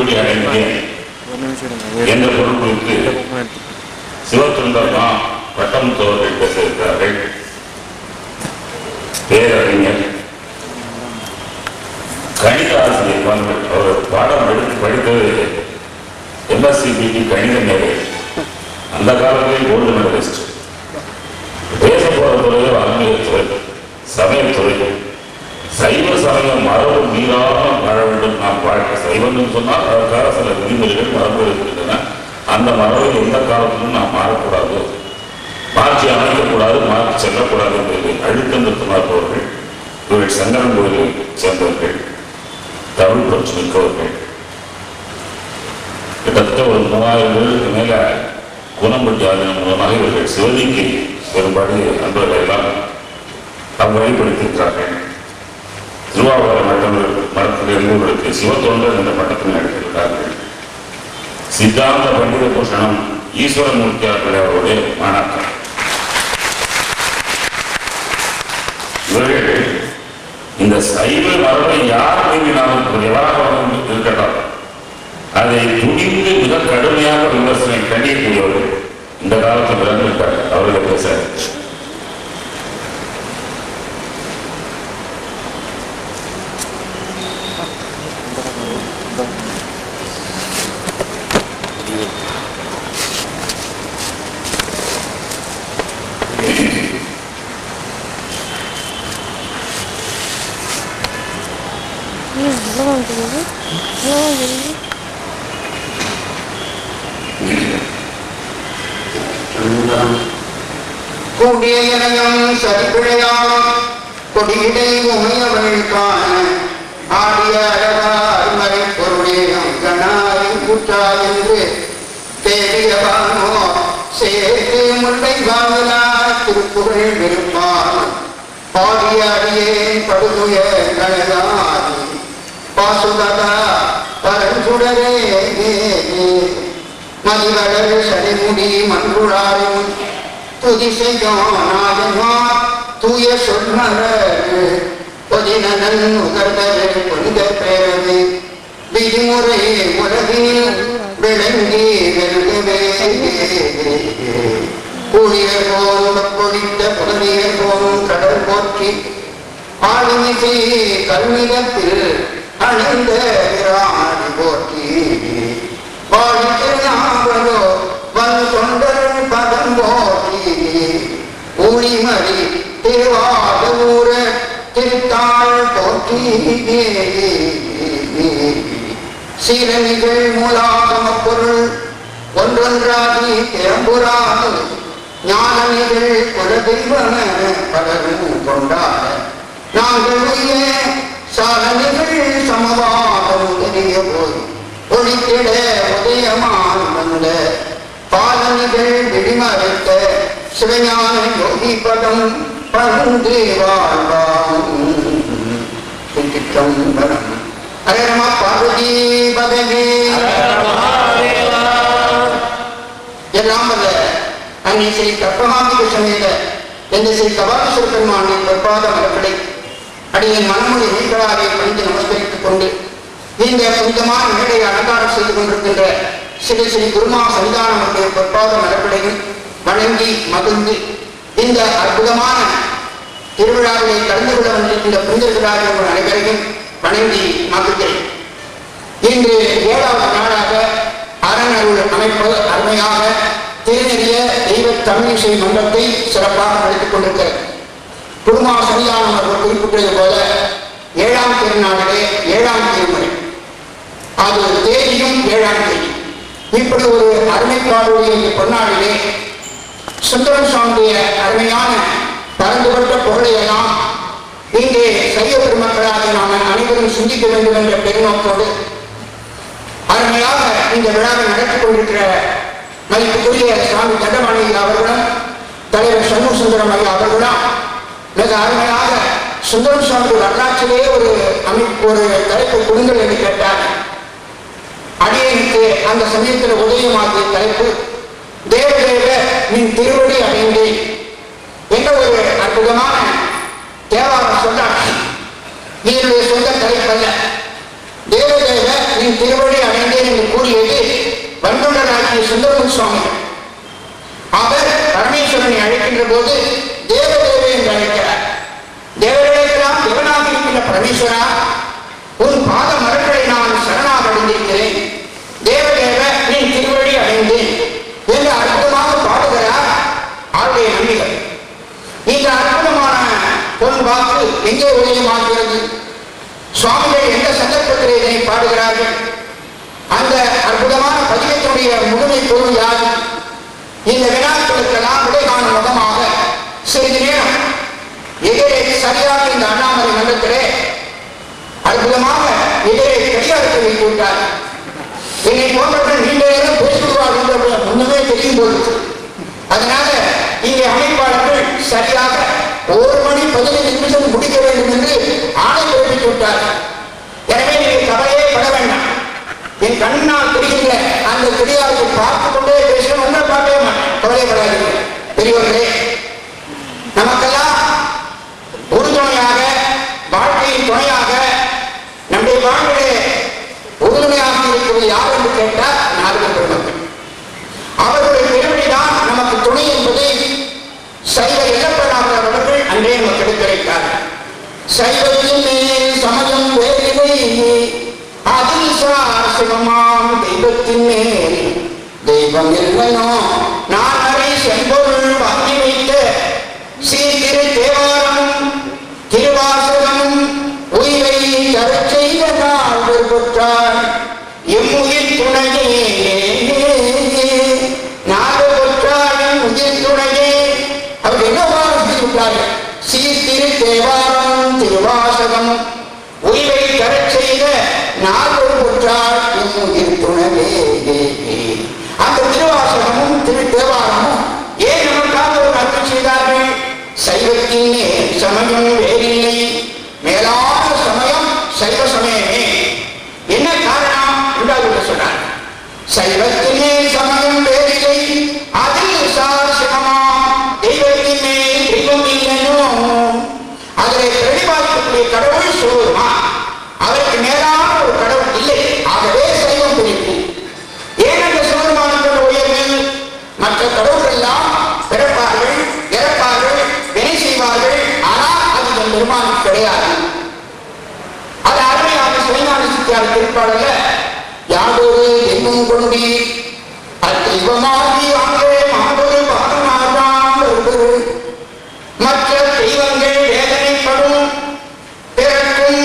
திருவடி அடைந்தேன் என்ற பொருள் குறித்து சிவசுந்தரமா பட்டம் தோழர்கள் பேசியிருக்கிறார்கள். பேரறிஞர் கணித ஆசிரியர் அவர் பாடம் எடுத்து படித்தது எம்எஸ்சிபிடி கணித மேலை. அந்த காலத்திலே கோல்டு மெடலிஸ்ட். பேச போற துறையோ ஆன்மீகத்துறை, சமயத்துறை, சைவ சமயம் மரபு மீறாமல் வாழ வேண்டும். நாம் வாழ்க்கை சைவம் சொன்னால் அதற்காக சில விதிமுறைகள் மரபுகள் இருக்கின்றன. அந்த மரபை எந்த காலத்திலும் நாம் மாறக்கூடாது, மாற்றி அமைக்கக்கூடாது, மாற்றி செல்லக்கூடாது என்பதை அழுத்தம் நிறுத்தினார்கள். இவர்கள் சங்கரன் கோயிலை சேர்ந்தவர்கள், தமிழ் பற்று மிக்கவர்கள். கிட்டத்தட்ட ஒரு 3000 பேருக்கு மேல குணம்பட்டி ஆதீனம் மூலமாக இவர்கள் சிவலிங்கை பெரும்பாடு அன்பர்கள் எல்லாம் தாம் வழிபடுத்தியிருக்கிறார்கள். திருவாவூர மட்டத்தில் இருந்தவர்களுக்கு சிவத்தொண்டர் என்ற பட்டத்தில் எடுத்திருக்கிறார்கள். சித்தாந்த பண்டித பூஷணம் ஈஸ்வரமூர்த்தியார்கள் அவருடைய மாணாக்கர். இவர்கள் இந்த சைவ மரபை யார் மீறினாலும் எவராக இருக்கட்டும் அதை துணிந்து மிக கடுமையாக விமர்சனை கண்டியக்கூடியவர்கள் இந்த காலத்தில் இறந்துவிட்டார்கள். அவர்களை பேச கூடியனையும் சரிபிழையாம் கொடியிடை உமையவள் காண ஆடிய அழகார் மறை பொருளேகம் கணாரின் கூட்டா என்று தேடியவானோ சேர்த்து முல்லை வாங்கலார் திருப்புகழ் விருப்பான் பாடிய அடியேன் படுதுய கழகாரி பாசுதா பரஞ்சுடரே மதிவடல் சரிமுடி மன்றுளாரும் துதி செய்யோனாயன்மார் தூய சொல்மலர் பொதினன் உகர்ந்தவர் புனித பேரது விதிமுறை உலகில் விளங்கி வெல்கவே கூடியர் போல் பொழித்த புலனியர் போல் கடல் போற்றி ஆளுமிசை கல்மிதத்தில் அணைந்த விராடி போற்றி வாழி திருநாவலோ வன் தொண்டர் பதம் போற்றி ஊழிமறி திருவாதூர திருத்தாள் போற்றி சீரணிகள் மூலாகம பொருள் ஒன்றொன்றாகி திறம்புறாது ஞானமிகள் குலதெய்வன பலரும் கொண்டாட நாங்கள் சாதனைகள் சமவாதம் தெரிய போய் ஒளித்திட உதயமான் வந்த பாலனிகள் விழிமறைத்த சிவஞான யோகி பதம் பழுந்து வாழ்வான் சித்திரம்பரம் ஹரம பார்வதி பதவி எல்லாம் வல்ல அன்னை ஸ்ரீ கற்பமாம்பிகை சமேத எந்த ஸ்ரீ கபாலீஸ்வர பெருமானின் பொற்பாத மரப்படை அடியின் மனமொழி நீங்களாக பணிந்து நமஸ்கரித்துக் கொண்டு இந்த புனிதமான மேடையை அலங்காரம் செய்து கொண்டிருக்கின்ற ஸ்ரீ ஸ்ரீ குருமா சன்னிதானமுடைய பொற்பாத மரப்படையில் வணங்கி மகிழ்ந்து இந்த அற்புதமான திருவிழாவிலே கலந்து கொள்ள வந்திருக்கின்ற புனிதர்களாக உங்கள் அனைவரையும் வணங்கி மகிழ்கிறேன். இன்று 7வது நாளாக அறநருள் அமைப்பு அருமையாக திருநெறிய தெய்வ தமிழிசை மன்றத்தை சிறப்பாக நடத்திக் கொண்டிருக்கிறது. குருமா சன்னிதானம் அவர்கள் குறிப்பிட்டது போல 7ஆம் திருநாளிலே 7ஆம் திருமுறை, அது தேதியும் 7ஆம் தேதி. இப்படி ஒரு அருமைப்பாடுடைய பொன்னாளிலே சுந்தரம் சுவாமிய அருமையான பரந்துபட்ட புகழையெல்லாம் இங்கே சைவ பெருமக்களாக நாம் அனைவரும் சிந்திக்க வேண்டும் என்ற பெருநோக்கோடு அருமையாக இந்த விழாவை நடத்திக் கொண்டிருக்கிற மதிப்புக்குரிய சுவாமி தண்டமணி அவர்களும் தலைவர் சண்முக சுந்தரம் ஐயா அவர்களும் மிக அருமையாக சுந்தரம் சுவாமி வரலாற்றிலே ஒரு தலைப்பு கொடுங்கள் என்று கேட்டார். அடியனுக்கு அந்த சமயத்தில் உதயமாகிய தலைப்பு தேவதேவ நின் திருவடி அடைந்தேன் என்ற ஒரு அற்புதமான தேவார சொல்லாட்சி. இதனுடைய சொந்த தலைப்பல்ல. தேவதேவ நீ நின் திருவடி அடைந்தேன் என்று கூறியது வன்கொண்டராகிய சுந்தரமூர்த்தி சுவாமிகள். அவர் பரமேஸ்வரனை அழைக்கின்ற போது தேவதேவே என்று அழைக்கிறார். தேவர்களுக்கெல்லாம் தேவனாக இருக்கின்ற பரமேஸ்வரா, உன் பாத மரங்களை நான் சரணாக அடைந்திருக்கிறேன். தேவதேவ நீ திருவடி அடைந்தேன் என்று அற்புதமாக பாடுகிறார் அவருடைய நம்பிகள். இந்த அற்புதமான பொன் வாக்கு எங்கே உதயமாகிறது? சுவாமிகள் எந்த சந்தர்ப்பத்தில் இதனை பாடுகிறார்கள்? அந்த அற்புதமான பதிகத்தினுடைய முழுமை பொருள் யாது? இந்த வினாக்களுக்கெல்லாம் விடை காணும் முகமாக சிறிது நேரம் எதிரே சரியாக இந்த அண்ணாமலை மன்றத்திலே அற்புதமாக எதிரே கடிகாரத்தை வைத்து விட்டார். என்னை போன்றவர்கள் நீண்ட நேரம் பேசுவார்கள் என்று முன்னமே தெரியும் போது, அதனால இங்கே அமைப்பாளர்கள் சரியாக 1 மணி 15 நிமிஷம் முடிக்க வேண்டும் என்று ஆணை பிறப்பித்து விட்டார்கள். எனவே நீங்கள் கவலையே பட வேண்டாம். என் கண்ணால் தெரிகின்ற அந்த கடிகாரத்தை பார்த்து கொண்டே பேசணும், ஒன்றை பார்க்கவே மாட்டேன். கவலைப்படாதீர்கள் பெரியவர்களே. நமக்கெல்லாம் உறுதுணையாக, வாழ்க்கையின் துணையாக, நம்முடைய வாழ்க்கையிலே உறுதுணையாக இருக்கிறது யார் என்று கேட்டால் நாடுகள் பெருமக்கள். அவர்களுடைய திருவடிதான் நமக்கு துணை என்பதை சைவ எல்லப்படாமல் அவர்கள் அன்றே நமக்கு எடுத்துரைத்தார்கள். சைவத்தின் மேல் சமயம் வேறில்லை, அதில் சார் சிவமாம் தெய்வத்தின் மேல் தெய்வம் இல்லைனோ. நான் அறை செம்பொருள் வாங்கி வைத்த சீர்திரு தேவாரமும் திருவாசகமும் உயிரை தரச் செய்த நாள் பெற்றார் எம்முயிர் துணையே. நாடு பெற்றார் எம் உயிர் துணையே. அவர் என்ன விட்டார்கள்? சீர்திரு தேவாரமும் திருவாசகமும் உயிரை தரச் செய்த நாடு பெற்றார் எம் உயிர் துணையே. அந்த திருவாசகமும் திரு தேவாரமும் ஏன் நமக்காக ஒரு அர்த்தம் செய்தார்கள்? சைவத்தின் சமயம் வேறில்லை, மேலான சமயம் சைவ சமயமே. என்ன காரணம் என்று சொன்னார். சைவத்தின் சமயம் வேறில்லை, அதில் சார் சிவமா தெய்வத்தின் தெய்வம் இல்லைனோ. அதில் பிரதிபாதிக்கக்கூடிய கடவுள் சிவமா, அவருக்கு மேலான ஒரு கடவுள் இல்லை. ஆகவே சைவம் பிடிப்பு. ஏன் அந்த சிவருமானோட உயர்வில் மற்ற கடவுள் எல்லாம் பிறப்பார்கள், இறப்பார்கள், வினை செய்வார்கள். ஆனால் அது என் பெருமானுக்கு கிடையாது. அது அருமையாக சிவஞான சித்தியார் திருப்பாடல யாதொரு தெய்வம் கொண்டி அத்தெய்வமாகி அங்கே மாதொரு பாதமாகாம் வருவது. மற்ற தெய்வங்கள் வேதனைப்படும், பிறக்கும்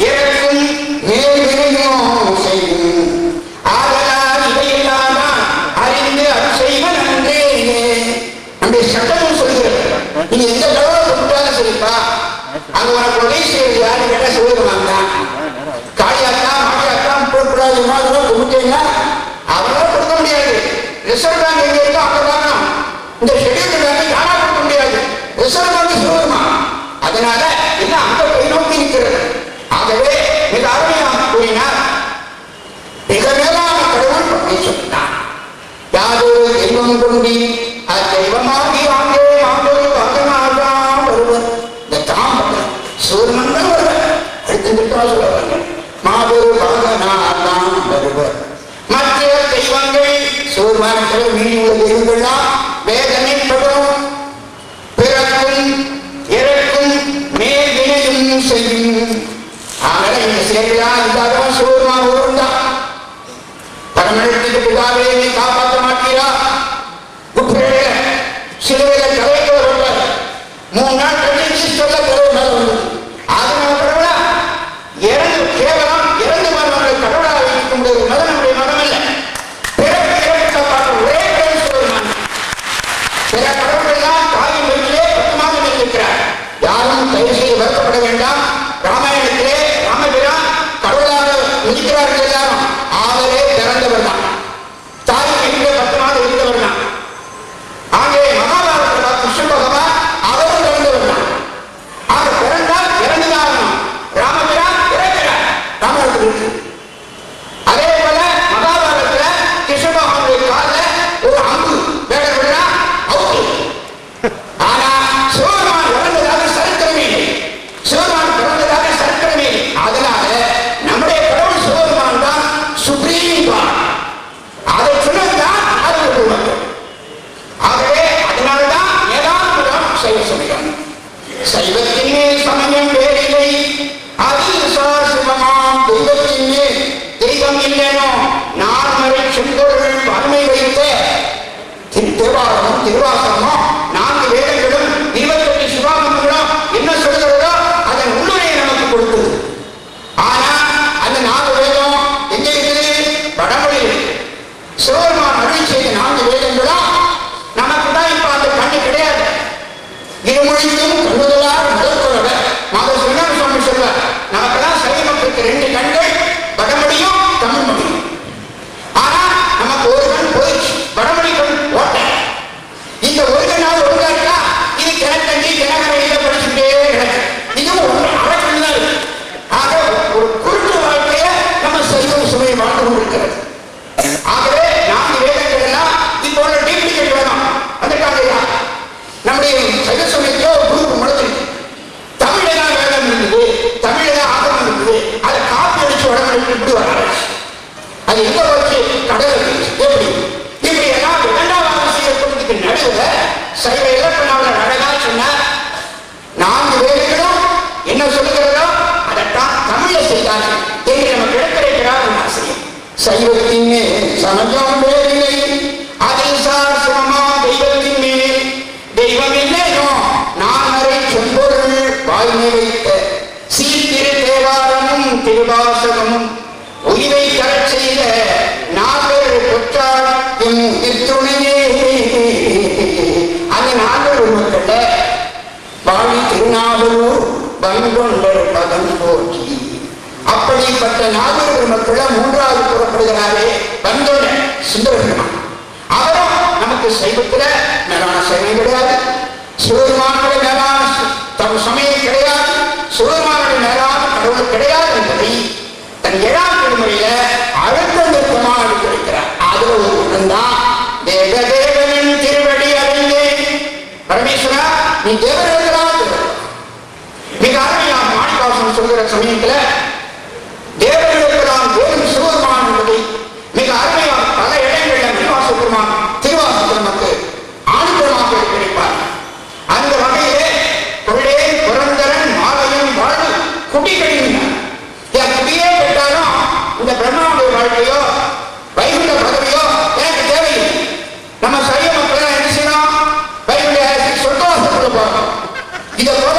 இறக்கும், மேல் வினையும் செய்யும். ஆதலால் இவையெல்லாம் அறிந்து அது செய்வன் நன்றே. நம்முடைய சட்டமும் சொல்கிறது, நீ எந்த கடவுளை கொடுத்தாலும் சரிப்பா, அங்க உனக்கு உதவி செய்வது யாரு கேட்டா சொல்லுவாங்க. காளியாத்தா மாட்டியாத்தா போடக்கூடாது கொடுத்தீங்கன்னா அவரால் கொடுக்க முடியாது. ரிசர்வ் பேங்க் எங்க இருக்கோ அங்கதான். இந்த ஷெட்யூல் பேங்க் யாரா கொடுக்க முடியாது. ரிசர்வ் பேங்க் சொல்லுமா. அதனால என்ன அங்க போய் நோக்கி இருக்கிறது. ஆகவே மிக அருமையாக கூறினார். மிக மேலான கடவுள் பண்ணி சொன்னார். யாதொரு தெய்வம் கொண்டி அத்தெய்வமாகி வாங்கே மாந்தொரு வாகனாகாம் வருவர். இந்த தாம் சூரியமன்கள் வருவர். அடுத்த சொல்லுவாங்க மாதொரு வாகனாகாம் வருவர். மற்ற தெய்வங்கள் சூரியமானத்தில் மீறி உள்ள தெய்வங்கள்லாம் வேதனைப்படும், பிறக்கும் இறக்கும், மேல் வினையும் செய்யும். அதனால இந்த செயலா இருந்தாலும் சூரியமா ஊர்ந்தான். பரமனத்துக்கு புகாவே நீ காப்பாற்ற மாட்டீரா? சிலுவையில தலைக்கு வருவார். 3 நாள் கழிச்சு சொல்ல கடவுள். அதனால கடவுளா இறந்து கேவலம் இறந்து மரணங்கள் கடவுளாக இருக்க முடியாது. மதம் நம்முடைய மதம் இல்லை. பிறப்பு இறப்பு காப்பாற்ற ஒரே கடவுள் சொல்லுவாங்க. சில கடவுள்கள் தான் தாயின் வீட்டிலே 10 மாதம் இருக்கிறார். யாரும் தயவு செய்து வருத்தப்பட வேண்டாம். ராமாயணத்திலே ராமபிரான் கடவுளாக இருக்கிறார்கள். எல்லாரும் ஆதரே பிறந்தவர் தான். தாயின் வீட்டிலே 10 மாதம் இருந்தவர் தான். ஆகவே மகாபாரதத்தில் கிருஷ்ண பகவான் அவரும் பிறந்தவர் தான். ஆக பிறந்தால் இறந்துதான். ராமபிரான் இறக்கிறார் ராமருக்கு. அதே போல மகாபாரதத்தில் கிருஷ்ண பகவானுடைய காலில் ஒரு அம்பு வேட விழா அவுட்டு. ஆனா சிவபெருமான் இறந்ததாக சரித்திரமே இல்லை. சிவபெருமான் பிறந்ததாக சரித்திரமே இல்லை. அதனால நம்முடைய கடவுள் சிவபெருமான் தான் சிவபெருமான் அருள் செய்த 4 வேதங்களும் நமக்கு தான் இப்ப அந்த கண்ணு கிடையாது. இருமொழிக்கும் கண்ணுதலார் முதற்கொள்வர் மாதவ சுவாமி சொல்வார், நமக்கெல்லாம் சைவ மக்களுக்கு 2 கண்கள், வடமொழியும் தமிழ் மொழியும். ஆனா நமக்கு ஒரு கண் போயிடுச்சு, வடமொழி கண் ஓட்ட. இந்த ஒரு கண்ணால் ஒழுங்கா இருக்கா, இது கிணக்கண்டி கிணக்கரையில படிச்சுட்டே கிடக்கு. இதுவும் அரைக்கண் தான் இருக்கு. ஆக ஒரு குறுக்கு வாழ்க்கைய நம்ம சைவம் சுமையை வாழ்ந்து கொண்டிருக்கிறது. ஆகவே 4 வேதங்கள் எல்லாம் இப்போ டீப்ளிகேட் வேணும். அதுக்காக நம்முடைய சைவ சமயத்துல ஒரு குரூப் முளைச்சிருக்கு. தமிழெல்லாம் வேதம் இருந்தது, தமிழெல்லாம் ஆகமம் இருந்தது, அதை காப்பி அடிச்சு வடமொழி இப்படி வராது. அது எங்க வச்சு கடல் எப்படி இப்படி எல்லாம் 2ஆம் அவசியத்துக்கு நடுவுல சைவ இலக்கணாவில் அழகா சொன்னார். 4 வேதங்களும் என்ன சொல்லுகிறதோ அதைத்தான் தமிழ செய்தார்கள் என்று நமக்கு எடுத்துரைக்கிறார் ஆசிரியர். சைவத்தின் மேல் சமயம் வேறில்லை, அதில் சார் சமமா தெய்வத்தின் மேல் தெய்வம் இல்லையோ நான் அறை சொற்பொருள் வாய்மை வைத்த சீர்திரு தேவாரமும் திருவாசகமும் உயிரை தரச் செய்த 4 பொற்றாள் திருத்துணையே. அந்த 4 மக்கள்ல வாழி திருநாவலூர் வங்கொண்டர் பதம் போற்றி. அப்படிப்பட்ட 4 மக்கள் 3வது கூறப்படுகிறாரே வந்தோடர் சுந்தரபெருமான். அவரும் நமக்கு சைவத்துல மேலான சைவம் கிடையாது, சிவபெருமானுடைய மேலான தம் சமயம் கிடையாது, சிவபெருமானுடைய மேலான கடவுள் கிடையாது என்பதை தன் 7ஆம் திருமுறையில அழுத்தம் திருத்தமாக எடுத்துரைக்கிறார். அதுல ஒரு குணம்தான் தேவதேவனின் திருவடி அறிந்தேன். பரமேஸ்வரா நீ தேவர்களா? மிக அருமையாக மாணிக்கவாசகம் சொல்கிற சமயத்துல தேவர்களுக்கெல்லாம் தேவன் சிவபெருமான் என்பதை மிக அருமையாக பல இடங்களில் திருவாச பெருமான் திருவாசகத்தில் நமக்கு ஆணித்தரமாக எடுத்துரைப்பார். அந்த வகையிலே கொள்ளே புரந்தரன் மாலையும் வாழ்வு குடிகளின் குடியே பெற்றாலும் இந்த பிரம்மாவுடைய வாழ்க்கையோ வைகுண்ட பதவியோ எனக்கு தேவையில்லை. நம்ம சைவ மக்கள் என்ன செய்யணும்? வைகுண்ட சொர்க்கவாசத்துக்கு போகணும். இதை போல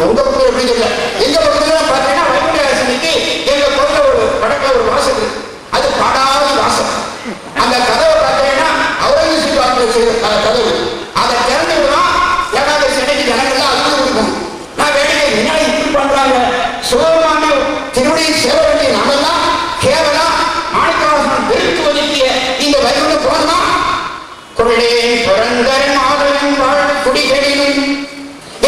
உங்க பக்கம் எப்படி தெரியல, எங்க பக்கத்துல பார்த்தீங்கன்னா வைகுண்ட ஆசனைக்கு எங்க பக்கத்துல ஒரு வடக்க ஒரு வாசல், அது பாடாத வாசல். அந்த கதவை பார்த்தீங்கன்னா அவுரங்கசீப் செய்த கதவு, அதை திறந்து விடும். ஏகாதசி அன்னைக்கு ஜனங்கள்லாம் அழுது கொடுக்கும். நான் வேண்டிய என்ன இப்படி பண்றாங்க? சுகமான திருவடியை சேர வேண்டிய நாமெல்லாம் கேவலம் மாணிக்கவாசகம் வெறுத்து ஒதுக்கிய இந்த வைகுண்டம் போனோமா? கொள்ளே புரந்தரன் மாதவன் வாழ் குடிகளிலும்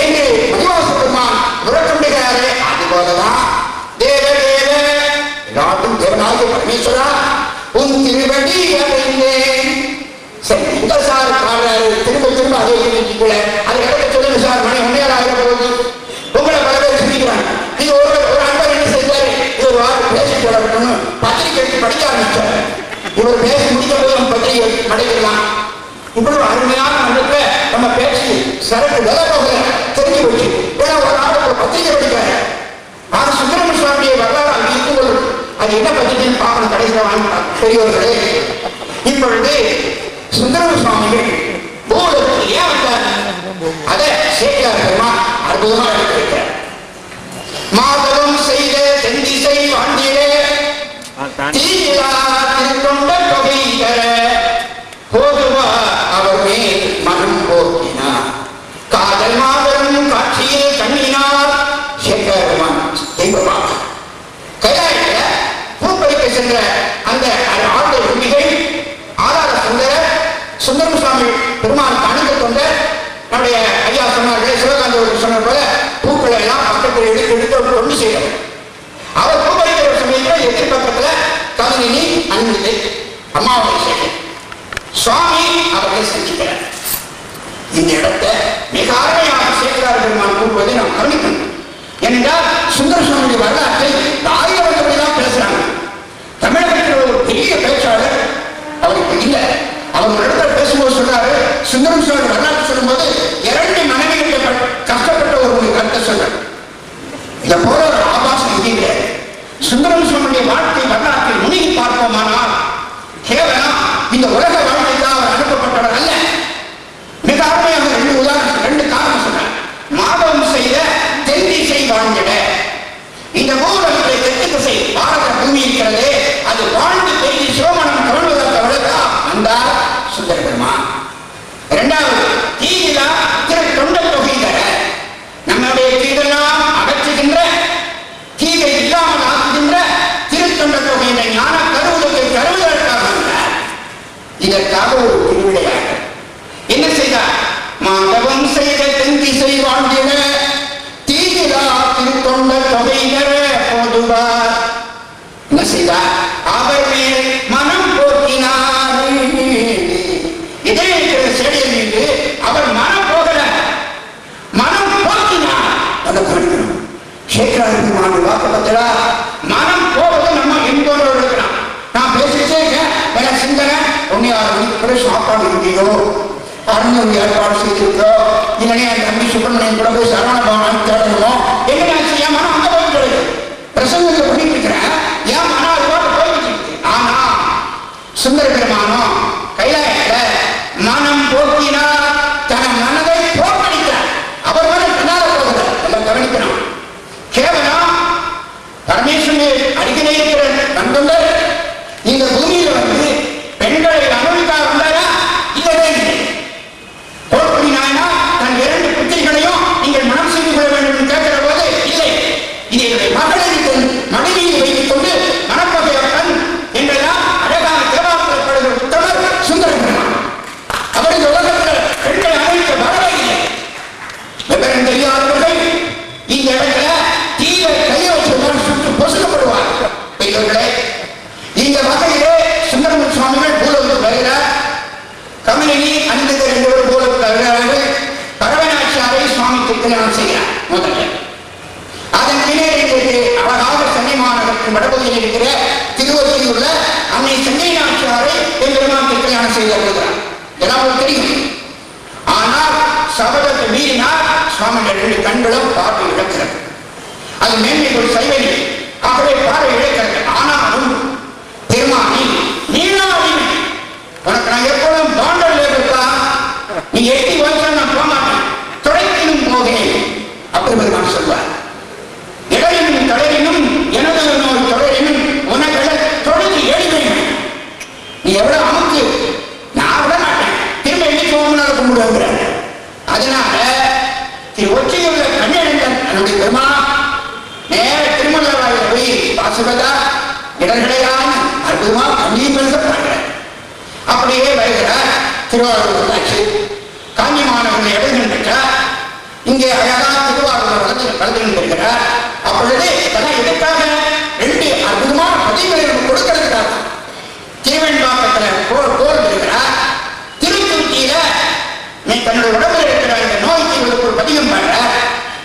என்று மதிவாச பெருமான் முரட்டுகிறாரே, அதுபோலதான் தேவ தேவ எல்லாத்தும் தேவனாகிய பரமேஸ்வரா உன் திருவடி அறிந்தேன். சரி, இந்த சார் பாடுறாரு, திரும்ப அதை எழுதிக்கல, அதை இடத்த சொல்லுங்க சார், மணி 1 ஆகிற போது உங்களை பல பேர் சிந்திக்கிறாங்க. நீங்க ஒரு அன்பர் என்ன செய்தாரு, இது ஒரு வாரம் பேசிட்டு வரணும்னு பத்திரிகை எடுத்து படிக்க ஆரம்பிச்சாரு. இவர் பேசி முடிக்க போது நம்ம பத்திரிகை படிக்கலாம். இவ்வளவு அருமையான மன்றத்துல நம்ம பேசி சரக்கு விலை போகல தெரிஞ்சு போச்சு. ஏன்னா ஒரு நாள் பத்திரிகை படிக்கிறாரு. அது சுப்பிரமணிய சுவாமியை வரலாறு அங்கே இருக்கும்போது அது என்ன பத்திரிகைன்னு பார்க்கணும். கடைசியில் வாங்கினார் பெரியவர்களே. இப்பொழுது சுந்தரம சுவாமிகள் பூலோகத்துக்கு ஏன் வந்தார்? அதை சேக்கிழார் பெருமான் அற்புதமா எடுத்திருக்கிறார். மாதவம் செய்த தென்திசை வாண்டிலே தீரா திருத்தொண்ட தொகை தர போதுவா அவர் மேல் மனம் போக்கினார். காதல் மாதவம் காட்சியில் கண்ணினார். சேக்கிழார் பெருமான் தெய்வமா கைலாயத்துல பூப்பறிக்க சென்ற அந்த ஆண்டு உரிமைகள் ஆதார சுந்தரம் சுவாமி பெருமான் அணுக கொண்ட நம்முடைய ஐயா சொன்னார்கள், சிவகாந்தி சொன்ன போல பூக்களை எல்லாம் பக்கத்தில் எடுத்து கொண்டு செய்யணும். அவர் பூப்பறிக்கிற சமயத்தில் எதிர்பக்கத்துல கவிஞனி அன்பில்லை அம்மாவை சுவாமி அவர்களை சந்திக்கிறார். இந்த இடத்தை மிக அருமையாக சேக்கிழார் பெருமான் கூறுவதை நாம் கவனிக்கணும். ஏனென்றால் சுந்தர சுவாமி வரலாற்றை ஆயிரவர்களாம் பேசுறாங்க. தமிழகத்தில் ஒரு பெரிய பேச்சாளர் அவருக்கு இல்லை. அவர் இடத்துல பேசும்போது சொல்றாரு, சுந்தரம் சுவாமி வரலாற்று சொல்லும்போது 2 மனைவிகள் கஷ்டப்பட்ட ஒரு கருத்தை சொல்றாரு. இதை போல ஒரு ஆபாசம் இல்லை. சுந்தரம் சுவாமியுடைய வாழ்க்கை வரலாற்றை நுணுகி பார்ப்போமானால் கேவலம் இந்த உலக வாழ்க்கைக்கு அவர் அனுப்பப்பட்டவர் அல்ல. மிக அருமையாக 2 உதாரணம் 2 காரணம் சொன்னார். மாதவம் செய்த தென்திசை வாழ்ந்திட, இந்த பூலோகத்தை தெற்கு திசை பாரத பூமி இருக்கிறதே, அது வாழ்ந்து பெய்து சிவமனம் கவர்வதற்கு இதற்காக ஒரு திருவிளையாட என்ன செய்தார்? மாதவம் செய்த தென்திசை வாழ்ந்திட தீவிரா திருத்தொண்ட தொகையினர் போதுவார். என்ன செய்தார்? அவர் மேல் மனம் போக்கினார். இதே செடியில் மீது அவர் மனம் போகல, மனம் போக்கினார். அதை கவனிக்கணும். சேகராஜி மாணவி வாக்கப்பட்டா மனம் போவது நம்ம எங்கோட இருக்கலாம். நான் பேசிட்டே இருக்கேன், வேற சிந்தனை ஒன்னே 6 மணிக்கு சாப்பாடு இருந்தீங்களோ, அருண் ஏற்பாடு செய்திருக்கோ, இல்லைன்னா என் தம்பி சுப்பிரமணியன் கூட போய் சரவண பவன் தேடணும். என்ன நினைச்சு என் மனம் அங்க போய் கிடையாது. பிரசங்கத்தை பண்ணிட்டு இருக்கிறேன், என் மனம் அது போட்டு போயிட்டு இருக்கு. ஆனா சுந்தர பெருமானம் கைலாயத்துல மனம் போக்கினார், தன் மனதை போக்கடித்தார். அவர் மனம் பின்னால போகுது, நம்ம கவனிக்கணும். கேவலம் பரமேஸ்வரன் அருகிலே இருக்கிற நண்பர்கள் இந்த பூமியில வந்து பெண்களை அனுபவிக்காக வந்தாரா? இல்லவே இல்லை. கோட்படி நாயனா தன் 2 புத்திரிகளையும் நீங்கள் மனம் செய்து கொள்ள வேண்டும் என்று கேட்கிற போது இல்லை, இது என்னுடைய மகளிர் மனைவியை வைத்துக் கொண்டு மனப்பகையப்பன் என்றெல்லாம் அழகான தேவாசப்படுகிற உத்தமர் சுந்தரம். அவர் இந்த உலகத்தில் பெண்களை அனுபவிக்க வரவே இல்லை. விவரம் தெரியாதவர்கள் இந்த இடத்துல தீய கையை வச்சுதான் சுற்று பொசுக்கப்படுவார். இந்த வகையிலே சுந்தரம சுவாமிகள் பூலோகத்தில் வருகிறார். கமலினி அணிந்தது 2 பேரும் பூலோகத்தில் வருகிறார்கள். பரவநாச்சியாரை சுவாமி திருக்கல்யாணம் செய்கிறார் முதல்ல. அதன் பின்னே அழகாக சென்னை மாநகரத்தின் வடபகுதியில் இருக்கிற திருவொற்றியில் உள்ள அன்னை சென்னை நாச்சியாரை பெருமான் திருக்கல்யாணம் செய்து வருகிறார். எல்லாம் தெரியும். ஆனால் சபதத்தை மீறினார் சுவாமிகள் 2 கண்களும் பார்வை இழக்கிறது. அது மேன்மைகள் சைவனி, ஆகவே பார்வை இழக்கிறது. ஆனாலும் பெருமானி நீனாடி உனக்கு நான் எப்பொழுதும் பாண்டல் இருக்கா, நீ எட்டி வச்சா நான் போக மாட்டேன், துடைக்கினும் போகிறேன். அப்படி பெருமான் சொல்வார். இடரினும் தளரினும் எனது நோய் தொடரினும் உனக்கு தொழுது எழுதினேன். நீ எவ்வளவு அமுக்கு, நான் விட மாட்டேன், திரும்ப எண்ணிக்கு முன்னால கும்பிடுவாங்க. அதனால திரு ஒற்றையுள்ள கண்ணெடுங்கள் என்னுடைய பெருமான் நேர திருமலராயில் போய் வாசுவதா இடர்களையான அற்புதமா கண்ணீர் பெருகப்படுகிறார். அப்படியே வருகிறார். திருவாரூர் ஆட்சி காஞ்சி மாநகரில் இடங்கள் பெற்றார். இங்கே அழகாக திருவாரூர் வளர்ந்து இருக்கிறார். அப்பொழுது இதெல்லாம் எதுக்காக? 2 அற்புதமான பதிவுகளுக்கு கொடுக்கிறதுக்காக. திருவெண்பாக்கத்தில் போர் இருக்கிறார். திருத்துருத்தியில நீ தன்னுடைய உடம்பில் இருக்கிற இந்த நோய்க்கு இவருக்கு ஒரு பதிகம் பண்ற.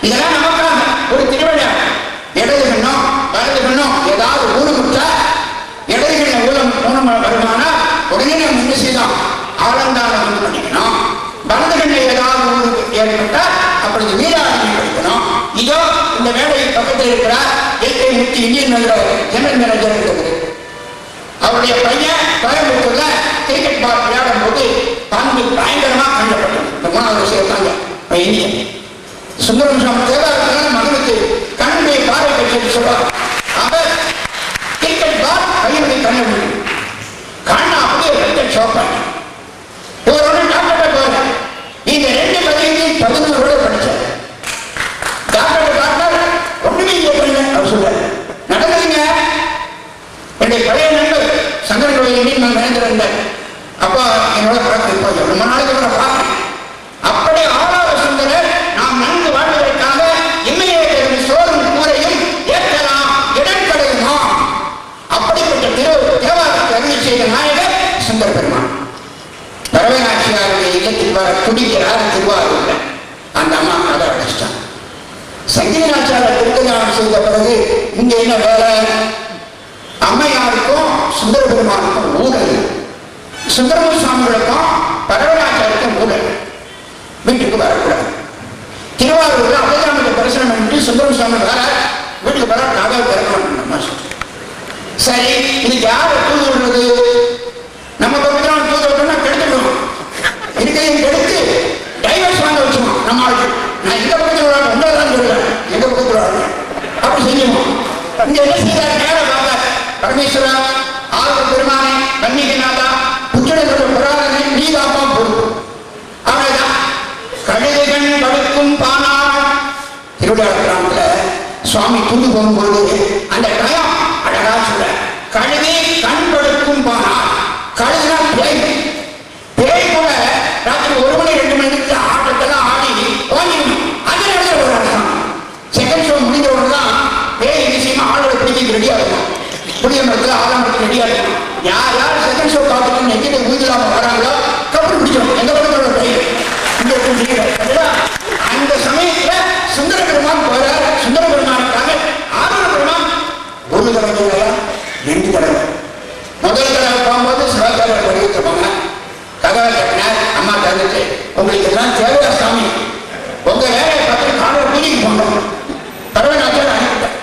இதெல்லாம் நமக்காக ஒரு திருவிழா. இடது கண்ணும் வலது கண்ணும் ஏதாவது ஊனமுற்றா, இடதுகளில் ஊனம் வருமானா உடனே நம்ம என்ன செய்யலாம்? ஆலந்தாரம் பண்ணிக்கணும். வலது கண்ணில் ஏதாவது ஊருக்கு ஏற்பட்டா அப்படி வீராட்சி படிக்கணும். இதோ இந்த வேலையை பக்கத்தில் இருக்கிறார் எல்கே முத்தி இந்தியன் ஜெனரல் மேனேஜர் இருக்கிறது. அவருடைய பையன் கோயம்புத்தூர்ல கிரிக்கெட் பால் விளையாடும் போது பந்து பயங்கரமா கண்டப்பட்டது. இந்த 3வது விஷயத்தாங்க இந்தியன் சுந்தரம் சுவாமி தேவாரத்தினால மகனுக்கு கண்ணுடைய பார்வை பெற்று சொல்வார். அவர் கிரிக்கெட் பால் பையனுடைய கண்ணை முடியும் கண்ணா அப்படியே ரத்த சோப்பாங்க. ஒரு டாக்டர் போற இந்த 2 பதினையும் 11 படிச்சார். டாக்டர் பார்த்தா ஒண்ணுமே பண்ணல. அவர் சொல்றாரு, நடந்ததுங்க. என்னுடைய பழைய நண்பர் சங்கரன் கோயில் நான் நினைந்திருந்தேன். அப்பா என்னோட பார்க்க ரொம்ப நாளைக்கு கூட பார்க்கிறேன். அப்படி 6வது சுந்தரர் நாம் நன்கு வாழ்வதற்காக இம்மையை சோறும் கூரையும் ஏற்கலாம், இடம் கிடைக்குமா? அப்படிப்பட்ட தேவாரத்தை அருளி செய்த நாயகர் சுந்தர பெருமான். பரவநாச்சியாருடைய இல்லத்தில் வர துடிக்கிறார் திருவாரூர்ல. அந்த அம்மா கதை அடைச்சிட்டான். சங்கீதநாச்சியார் திருக்கல்யாணம் செய்த பிறகு இங்க என்ன வேலை? அம்மையாருக்கும் சுந்தர பெருமானுக்கும் ஊழல், சுந்தரம சுவாமிகளுக்கும் பரவநாச்சியாருக்கும் ஊழல். வீட்டுக்கு வரக்கூடாது. திருவாரூர்ல அபயதாமத்தை தரிசனம் பண்ணிட்டு சுந்தரம் சுவாமி வர வீட்டுக்கு வர கதவை திறக்கணும். சரி, இதுக்கு யாரை தூது விடுறது? நம்ம பக்கத்தில் தூது விட்டோம்னா கெடுத்துக்கணும். இதுக்கையும் கெடுத்து டைவர்ஸ் வாங்க வச்சுக்கணும். நம்ம ஆளுக்கு நான் எந்த பக்கத்தில் விளையாட ஒன்றாதான் சொல்லுவேன், எந்த பக்கத்தில் விளையாட அப்படி செய்யணும். இங்க என்ன செய்தார்? நேரம் பார்த்தார். பரமேஸ்வரா, ஆளுக்கு பெருமானே, கன்னிகநாதா, புற்றடங்களோட புராணனை நீ காப்பா பொருள். அவ்வளவுதான். கழுதைகள் படுக்கும் பானால் திருவிழா கிராமத்துல சுவாமி தூண்டு போகும்போது அந்த டயம் அழகா சொல்ற. கழுதை கண் படுக்கும் பானால், கழுதுனா புளிய மரத்தில் ஆறாம் மரத்தில் ரெடியா இருக்கணும். யார் யார் செகண்ட் ஷோ பார்த்துட்டு நெக்கிட்ட ஊதிலாம வராங்களோ கப்பல் பிடிச்சோம். எந்த படத்தோட ட்ரெயின் இங்க அந்த சமயத்துல சுந்தர பெருமான் போறார். சுந்தர பெருமானுக்காக ஆறுல பெருமான் ஒரு தடவை ரெண்டு தடவை. முதல் தடவை போகும்போது சிவகார வடிவத்துப்பாங்க. கதவை கட்டினார். அம்மா தந்துட்டு உங்களுக்கு எல்லாம் தேவையா சாமி, உங்க வேலையை பார்த்து காலையில் கூலிக்கு போனோம். கடவுள் நாட்டில் அனுப்பிட்டேன்.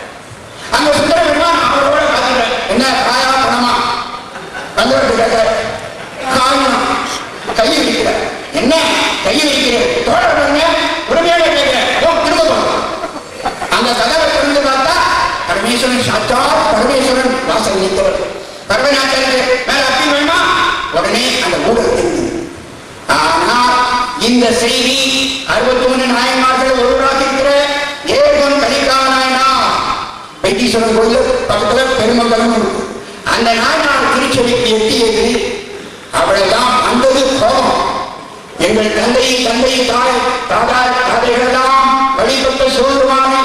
அங்க சுந்தர பெருமான் அவரோட பார்த்துட்டேன். என்ன காயா பணமா வந்துட்டு கேட்க காயம் கையை வைக்கிற என்ன கையை வைக்கிறேன் தோழ பண்ண உரிமையோட கேட்கிறேன். திரும்ப அந்த கதவை திறந்து பார்த்தா பரமேஸ்வரன் சாத்தா பரமேஸ்வரன் வாசல் நின்றவர். பரமநாட்டருக்கு மேல அப்படி வேணுமா உடனே அந்த ஊழல் தெரிஞ்சு. ஆனால் இந்த செய்தி 61 நாயன்மார்கள் ஒருவராக இருக்கிற ஏகம் கலிகா நாயனா வைத்தீஸ்வரன் கோயில் பக்கத்துல பெருமங்கலம் இருக்கு. அந்த நாயனார் திருச்செவிக்கு எட்டியது. அவளெல்லாம் வந்தது கோபம். எங்கள் தந்தை தாய் தாதைகளெல்லாம் வழிபட்ட சூழ்வானை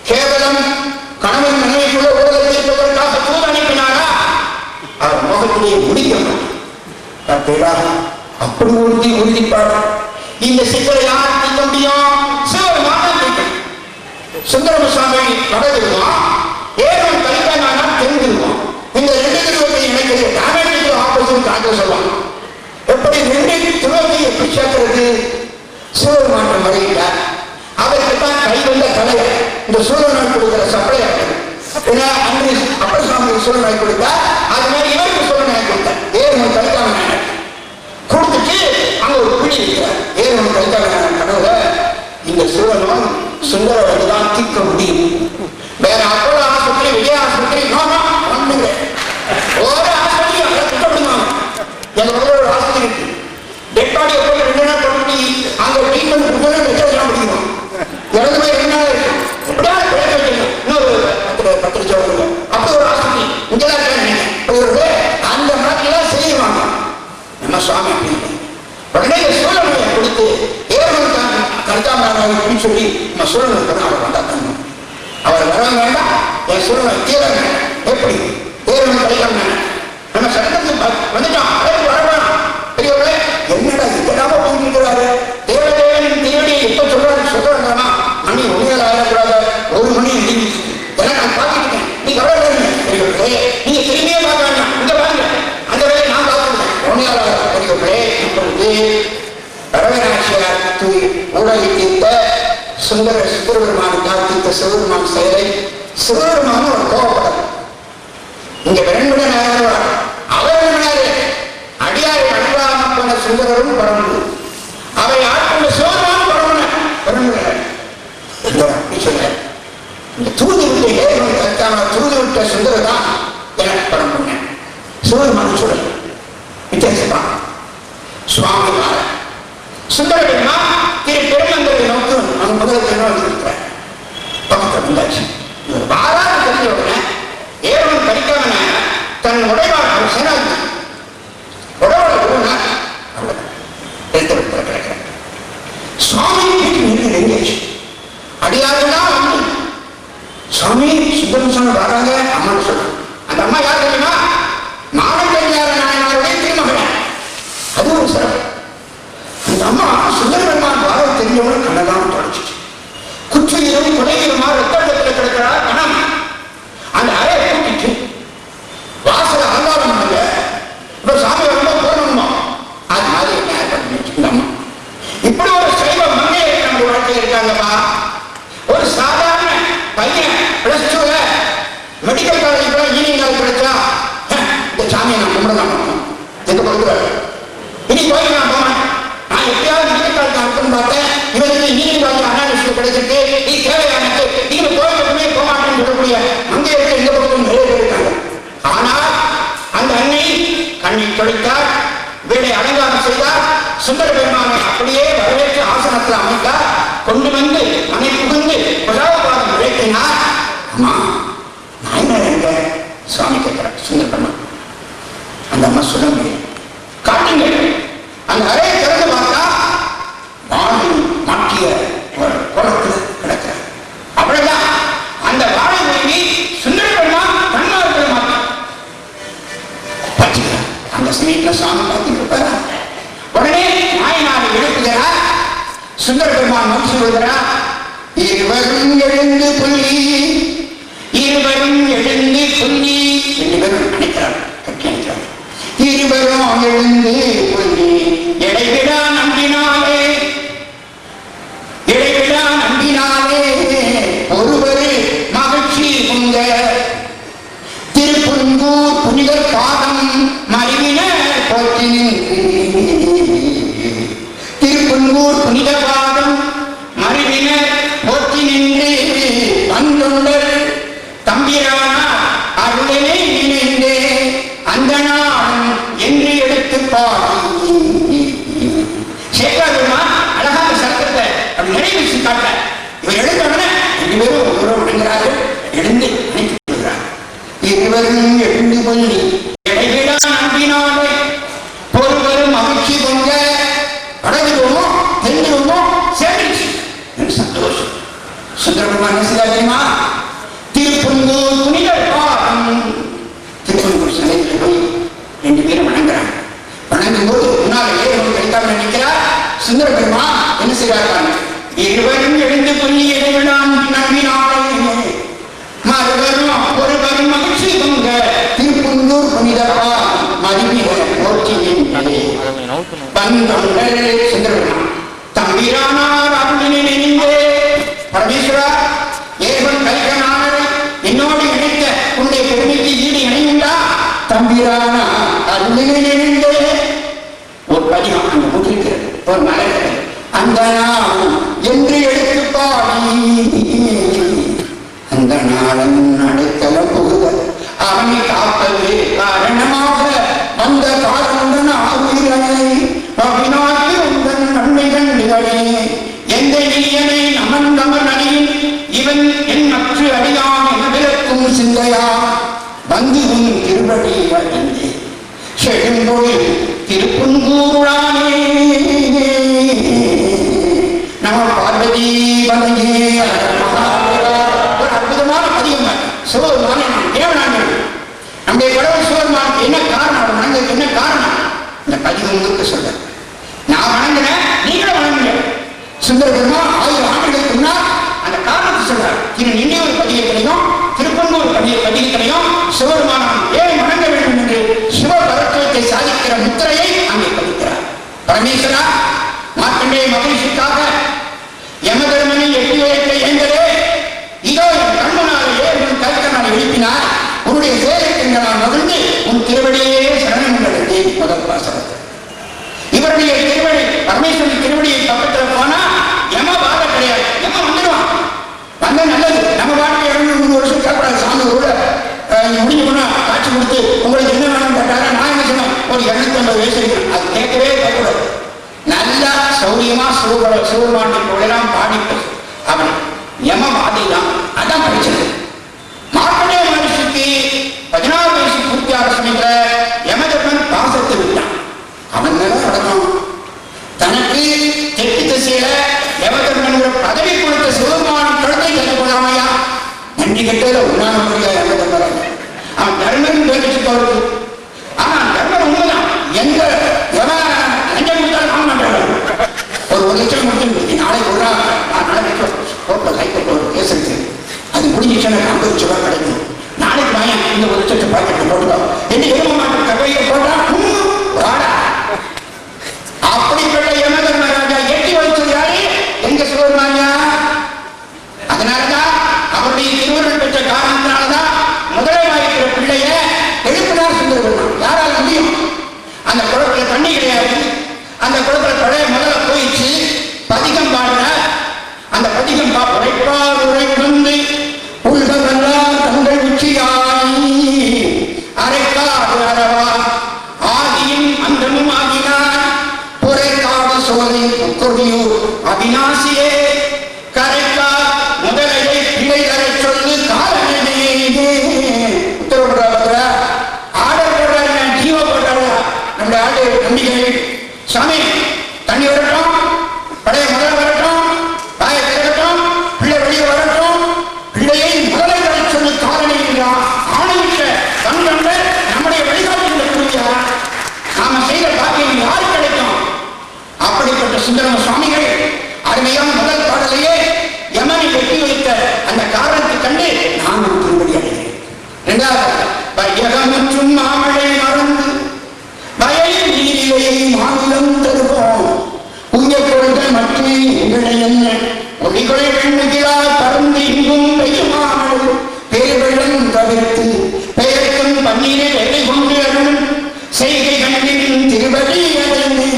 கேவலம் கணவன் மனைவிக்குள்ள ஊழல் தீர்ப்பதற்காக தூது அனுப்பினாரா? அவர் முகத்திலே முடிக்கணும். அப்படி உறுதிப்பார். இந்த சிக்கலை யார் தீர்க்க முடியும்? சுந்தரமசாமி வடதிருவான், ஏகம் கலிகானா தென்திருவான். இந்த ரெண்டு திருவத்தை இணைக்கிறது டாமேஜுக்கு ஆப்போசிட் காட்ட சொல்லுவாங்க. எப்படி ரெண்டு திருவத்தை எப்படி சேர்க்கிறது? சிவபெருமான் வரையிட்டார். அதற்குத்தான் கைவந்த கலையை இந்த சூழநாள் கொடுக்கிற சப்ளையார் அன்று அப்பர் சுவாமி சூழநாய் கொடுத்தார். அது மாதிரி இவருக்கு சூழநாய் கொடுத்தார். ஏகம் கலிகான கொடுத்துட்டு அங்க ஒரு குழி இருக்கிறார். ஏகம் கலிகான கடவுள இந்த சூழலும் சுந்தர வந்துதான் தீர்க்க முடியும். வேற அப்போலோ ஆஸ்பத்திரி விஜய ஆஸ்பத்திரி ஒண்ணுங்க ஒரு ஆஸ்பத்திரி அதை திட்டப்படுவாங்க. எனக்கு ஒரு ஆஸ்பத்திரி இருக்கு. டெட் பாடியை போய் 2 நாள் கொண்டு அங்க ட்ரீட்மெண்ட் கொடுக்கணும் வச்சதெல்லாம் முடியும். இறந்து போய் 2 நாள் இருக்கு. எப்படியாவது பிழைக்க வைக்கணும். இன்னொரு 10 லட்சம் அப்போ ஒரு ஆஸ்பத்திரி இங்கெல்லாம் அந்த நாட்டிலாம் செய்வாங்க. நம்ம சுவாமி உடனே சூழலை கொடுத்து ஏவன் கருத்தாமராஜ் சொல்லி நம்ம சூழலுக்கு அவர் வந்தாங்க. அவர் வர வேண்டாம். என் சூழலை தீரங்க எப்படி ஏவன் கழிக்காம நம்ம சட்டத்துக்கு வந்துட்டோம். வரவேணாம் பெரியவர்களே. என்னடா இதெல்லாம போயிருக்கிறாரு. தேவதேவன் தேவடியை எப்ப சொல்றாரு சொல்ல வேண்டாமா? மணி 1 ஆகக்கூடாது. 1 மணி எல்லாம் நான் பார்த்துக்கிட்டேன். நீங்க கவலை பெரியவர்களே. நீங்க திரும்பியே பார்க்க வேண்டாம். இங்க பாருங்க அந்த வேலையை நான் பார்த்துருக்கேன். 1 பெரியவர்களே. இப்பொழுது பரவநாச்சியார் ஊழலை தீர்த்த சுந்தரபெருமான் காத்தித்த சிவபெருமான் செயலை சிவபெருமான ஒரு கோபப்படம். இங்க விரண்முட நேரம் அவர் அடியாரை அடிவாம போன சுந்தரரும் பரம்பு அவை ஆட்கொண்ட சிவபெருமான பரம்பு சொல்ல இந்த தூது விட்ட ஏகம் கற்காம தூது விட்ட சுந்தர தான் எனக்கு பரம்புங்க. சிவபெருமான சொல்ல வித்தியாசமா சுவாமி சுந்தர பெருமான் திரு பெருமந்தரை நோக்கி அவங்க முதல் வந்திருக்கிறார். பக்கத்தில் வந்தாச்சு. வாராது தெரிஞ்ச உடனே ஏவன் படிக்காம தன் உடைவாள் சேனாதி உடவோட குருநாள் கிடைக்கிறார். சுவாமி வீட்டு நின்று நெருங்கியாச்சு. அடியாருதான் வந்து சுவாமி சுந்தரசாமி வராங்க. அம்மான்னு சொல்றாங்க. அந்த அம்மா யார் தெரியுமா? மானக்கல்யாண நாயனாருடைய திருமகன். அது ஒரு சிறப்பு. அந்த அம்மா சுந்தரபெருமான் பாரத தெரிஞ்சவங்க கண்ணெல்லாம் தொடச்சிச்சு. குச்சியிலும் குடையிலுமா ரத்தத்தில் கிடக்கிறார் கணம். அந்த அறையை கூட்டிட்டு வாசல அலங்காரம் பண்ணுங்க. இப்ப சாமி ரொம்ப போடணுமா? அது மாதிரி இந்த அம்மா இப்படி ஒரு சைவ மங்கையை நம்ம வாழ்க்கையில் இருக்காங்கப்பா. ஒரு சாதாரண பையன் +2 மெடிக்கல் காலேஜ் ஈவினிங் கிடைச்சா இந்த சாமியை நான் கும்பிடலாம் எங்க கொடுக்குறாரு. இனி கோயில் நான் போவேன். நான் எப்படியாவது மெடிக்கல் அர்த்தம் பார்த்தேன். இவருக்கு ஈவினிங் அனாலிசிஸ் கிடைச்சிட்டு நீ தேவையானது நீங்க கோயிலுக்குமே போக மாட்டேன்னு சொல்லக்கூடிய மங்கையருக்கு எந்த பக்கமும் நிறைய பேர் இருக்காங்க. ஆனால் அந்த அன்னை கண்ணை தொழித்தார். வீடை அலங்காரம் செய்தார். சுந்தர பெருமானை அப்படியே வரவேற்று ஆசனத்தில் அமைத்தார். கொண்டு வந்து மனை புகுந்து பிரசாதபாதம் விளைத்தினார். அம்மா நான் எங்க சுவாமி கேட்கிறார். சுந்தர பெருமான் அந்த அம்மா சொல்ல முடியும். காட்டுங்க. அந்த அறையை திறந்து பார்த்தா வாழை மாற்றிய குளத்தில் கிடக்கிறார். அவ்வளவுதான். அந்த வாழை உரிமை சுந்தர பெருமான் தன்மார்களை மாற்றி பார்த்துக்கிறார். அந்த சமயத்துல சுவாமி பார்த்துட்டு இருப்பாரா. உடனே நாயனாரை எழுப்புகிறார். சுந்தர பெருமான் மகிழ்ச்சி கொள்கிறார். இருவரும் எழுந்து புள்ளி, இருவரும் எழுந்து புள்ளி, ரெண்டு பேரும் நினைக்கிறார், கட்டிக்கிறார். இருவரும் எழுந்து புள்ளி, இடைவிடா நம்பினாலே, இடைவிடா நம்பினாலே ஒருவர் மகிழ்ச்சி உங்க திருப்புன்கூர் புனிதர் பாதம் மறிவின போற்றி, திருப்புன்கூர் புனித பாதம் மறிவின போற்றி நின்று வந்துள்ளர் தம்பிரானார் அருளனை நினைந்தே அந்த நாளும் என்று எடுத்து பாடி. சேகரமா அழகான சரக்கத்தை அப்படி நிறைவேற்றி காட்ட இவர் எழுந்தவுடனே ரெண்டு பேரும் ஒருவர் வணங்குகிறார்கள். எழுந்து நினைக்கிறார். இருவரும் எழுந்து கொள்ளி இடைவிடா நம்பினாலே ஒருவரும் மகிழ்ச்சி கொண்ட வடவிடுவோமோ தென்னிடுவோமோ சேர்ந்துச்சு சந்தோஷம். சுந்தரபெருமான் தெரியுமா? திருப்புன்கூர் புனிதர் பாதம், திருப்புன்கூர் சிலையில் போய் ரெண்டு பேரும் வணங்குறாங்க. வணங்கும் போது முன்னாலே ஏறி கழிக்காமல் நினைக்கிறார். சுந்தர பெருமான் என்ன செய்கிறார்கள்? இருவரும் எழுந்து கொள்ளி இடைவிடாம் நம்பினாலே மறுவரும் ஒருவரும் மகிழ்ச்சி கொண்ட திருப்புன்கூர் புனிதர் பாதம் மறுவிட போற்றி பந்தொண்டர் சுந்தரபெருமான் தம்பிரானார் அருளினை நினைந்தே. பரமேஸ்வரா, ஏவன் கல்கனானரை என்னோடு இணைத்த உன்னுடைய பெருமைக்கு ஈடு இணையுண்டா? தம்பிரானார் அருளினை நினைந்தே. ஒரு பதிகம் அங்கு முற்றிருக்கிறது, ஒரு மலர்கள். அந்த நாள் என்று எடுத்து பாடி, அந்த நாளும் அடைக்கல புகுதல் அவனை காப்பது காரணமாக வந்த காரணம் ஆகுகிறனை அபிநாயகி உங்கள் நன்மைகள் நிகழே. எந்த இயனை நமன் நமன் அணியின் இவன் என் மற்ற அடியான் என விளக்கும் சிந்தையா வந்து உன் திருவடி அறிந்தே செழும்பொழில் திருப்புன்கூருளானே. நம பார்வதி வதையே. ஒரு அற்புதமான பதியம். சிவபெருமானை நாம் தேவனாங்கள் நம்முடைய கடவுள் சிவபெருமானுக்கு என்ன காரணம், அவர் வணங்குறதுக்கு என்ன காரணம்? இந்த பதிகம் உங்களுக்கு சொல்ற. நான் வணங்குறேன், நீங்களும் வணங்குங்க. சுந்தர பெருமான் 1000 ஆண்டுகளுக்கு முன்னால் அந்த காரணத்தை சொல்றார். திரு நினைவு பதிகத்திலையும் திருப்பன்கூர் பதிகத்திலையும் சிவபெருமானம் ஏன் வணங்க வேண்டும் என்று சிவ பரத்துவத்தை சாதிக்கிற முத்திரையை அங்கே பதிக்கிறார். பரமேஸ்வரா, மார்க்கண்டேய மகிழ்ச்சிக்காக யமதர்மனை எட்டி வைத்த ஏந்தரே, இதோ என் கண்மனாரை ஏன் கல்கனாரை எழுப்பினார். உன்னுடைய சேவைக்கு நான் மகிழ்ந்து உன் திருவடியே சரணம் என்றே முதல் வாசகத்தை. இவருடைய திருவடி பரமேஸ்வரன் திருவடியை பக்கத்தில் போனா யம பாத கிடையாது. யம வந்துடுவான். வந்தா நல்லது. நம்ம பாட்டுக்கு 200 வருஷம் கேட்கக்கூடாது. சாமி கூட முடிஞ்சு போனா காட்சி கொடுத்து உங்களுக்கு என்ன வேணும் கேட்டாரா, நான் என்ன சொன்னேன், ஒரு 250 வயசு இருக்கு, அது கேட்கவே கேட்கக்கூடாது. நல்லா சௌரியமா சிவபெருமானை போலாம் பாடிட்டு அவன் யம பாதை தான். அதான் படிச்சது. மார்க்கண்டேய மகரிஷிக்கு 14 வயசு பூர்த்தியாக சமயத்துல யமதர்மன் பாசத்தை விட்டான். அவன் நடக்கும் தனக்கு தெற்கு திசையில யமதர்மன் பதவி கொடுத்த சிவபெருமான் குழந்தை சொல்ல போதாமையா நன்றி கட்டல உண்ணாம முடியாது. யமதர்மன் அவன் தர்மன் பேச்சு போறது. ஆனா தர்மன் உண்மைதான். எங்க யம லஞ்சம் கொடுத்தாலும் நான் பண்றாங்க. ஒரு 1 லட்சம் கொடுத்து நாளைக்கு ஒரு நாளைக்கு கோர்ட்ல ஹைகோர்ட்ல ஒரு கேஸ் இருக்கு. அது முடிஞ்சிச்சுன்னா 50 லட்சம் ரூபாய் கிடைக்கும். நாளைக்கு வாங்க இந்த 1 லட்சத்தை பாக்கெட்ல போட்டுக்கோ என்ன எரும மாட்டு கவையில போட்டா வாடா. அப்படிப்பட்ட யமதர்மராஜா எட்டி வைத்தது யாரு? எங்க சிவபெருமானியா. அதனாலதான் அவருடைய திருவருள் பெற்ற காரணத்தினாலதான் முதலே வாய்க்கிற பிள்ளைய எழுப்பினார் சுந்தரபெருமான். யாரால முடியும்? அந்த குளத்துல தண்ணி கிடையாது. அந்த குளத்துல பழைய முதல்ல போயிடுச்சு. பதிகம் பாடுற அந்த பதிகம் உரைப்பார் உரைப்பந்து உள்கெல்லாம் தங்கள் உச்சியாய் அரைக்காது அரவா ஆதியும் அந்தமும் ஆகினார் புரைக்காடு சோலை கொடியூர் அவிநாசியே கரைக்கா முதலையை பிழை தரை சொல்லு காலநிலையே. உத்தரவு ஆர்டர் போடுறாரு, ஜீவ போடுறாரு. நம்முடைய ஆடு நம்பிக்கை சாமி தண்ணி வரட்டும், பழைய முதல் வரட்டும், வாயை திறக்கட்டும், பிள்ளை வெளியே வரட்டும், பிள்ளையை முதலை தரை சொல்லு காலநிலை ஆணையிட்ட கண்கண்ட நம்முடைய வழிகாட்டுதலுக்குரிய வெள்ளமுற்றும் மாமழை மறந்து வயலில் நீரிலையை மாநிலம் தருவோம் உயர்கொள்கள் மட்டுமே எங்களை என்ன ஒளிகொள் வெண்முகிலாய் பறந்து இங்கும் பெய்யுமாமல் பேர்வெள்ளம் தவிர்த்து பெயர்க்கும் பன்னீரை வேலை கொண்டு அருள் செய்கை கண்ணின் திருவடி அடைந்து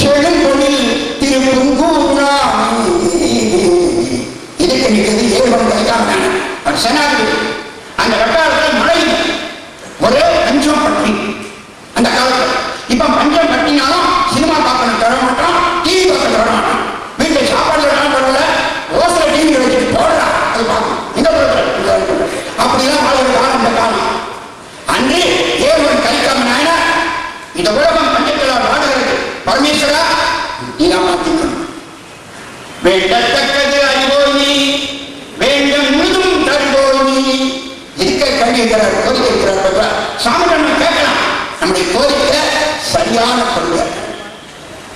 செழும்பொழில் திருப்புங்கூரா இதுக்கு நிற்கிறது ஏவன் கைகான அவர் செனாதிபதி. அந்த வட்டாரத்தில் மழை ஒரே பஞ்சம் பட்டி அந்த காலத்தில். இப்ப பஞ்சம் பட்டினாலும் சினிமா பார்க்கணும் தர மாட்டோம், டிவி பார்க்க தர மாட்டோம். வீட்டில் சாப்பாடு தரல, ஓசல டிவி வச்சு போடுறா அது பார்க்கணும். இந்த அப்படிலாம் வாழ்கிற காலம் இந்த காலம். அன்று ஏவன் கலிக்காம நாயனா இந்த உலகம் பஞ்சத்தினால் வாடுகிறது. பரமேஸ்வரா இதான் மாத்திக்கணும். வேண்டத்தக்கது அறிவோய் நீ வேண்டும் முழுதும் தருவோய் நீ இருக்க கல்வி இருக்கிறார், கோரிக்கை இருக்கிறார். சாமிரன் கேட்கலாம், நம்முடைய கோரிக்கை சரியான கொள்கை.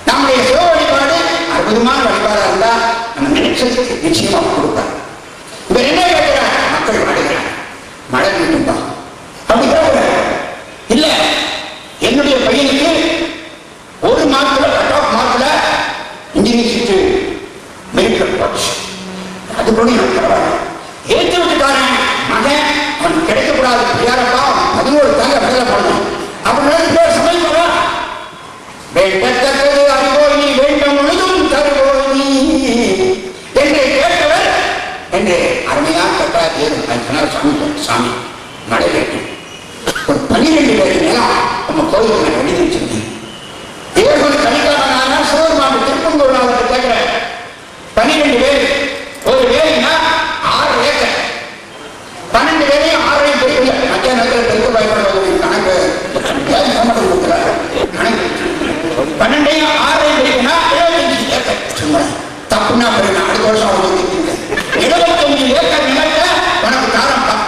நம்முடைய சிவ வழிபாடு அற்புதமான வழிபாடாக இருந்தா நம்ம நினைச்சது நிச்சயமாக கொடுப்பார். இப்ப என்ன கேட்கிறார்? மக்கள் வாடுகிறார், மழை வீட்டும்பா அப்படி கேட்கிறார். இல்ல என்னுடைய பையனுக்கு ஒரு மார்க்ல கட் ஆஃப் மார்க்ல இன்ஜினியரிங் சீட்டு மெரிட் போச்சு. அது கூட எனக்கு பரவாயில்ல. ஏற்று விட்டுக்காரன் மகன் அவன் கிடைக்கக்கூடாது. யாரப்பா 11 தாங்க விடுதலை பண்ணணும் அப்படின்னு பேர் சமைப்பா. வேண்டத்தக்கது அறிவோய் நீ வேண்டும் முழுதும் தருவோய் நீ என்று கேட்டவர் என்று அருமையாக கேட்டார். சாமி மழை வேண்டும். ஒரு 12 பேர் நிலம் நம்ம கோயிலுக்கு நான் எழுதி வச்சிருக்கேன். தேவன் கணிக்காரனான சிவபெருமான் திருப்பங்கூர் அவருக்கு கேட்கிறேன். 12 பேர் ஒரு வேலைன்னா 6 ஏக்கர். 12 பேரையும் 6 பெரிய மத்திய நேரத்தில் தெற்கு பயன்படுவது கணக்கு 12 6 பெரியனா 75 ஏக்கர். தப்புனா பெரிய அடுத்த வருஷம் அவங்க 75 ஏக்கர் நிலத்தை உனக்கு தாரம் தான்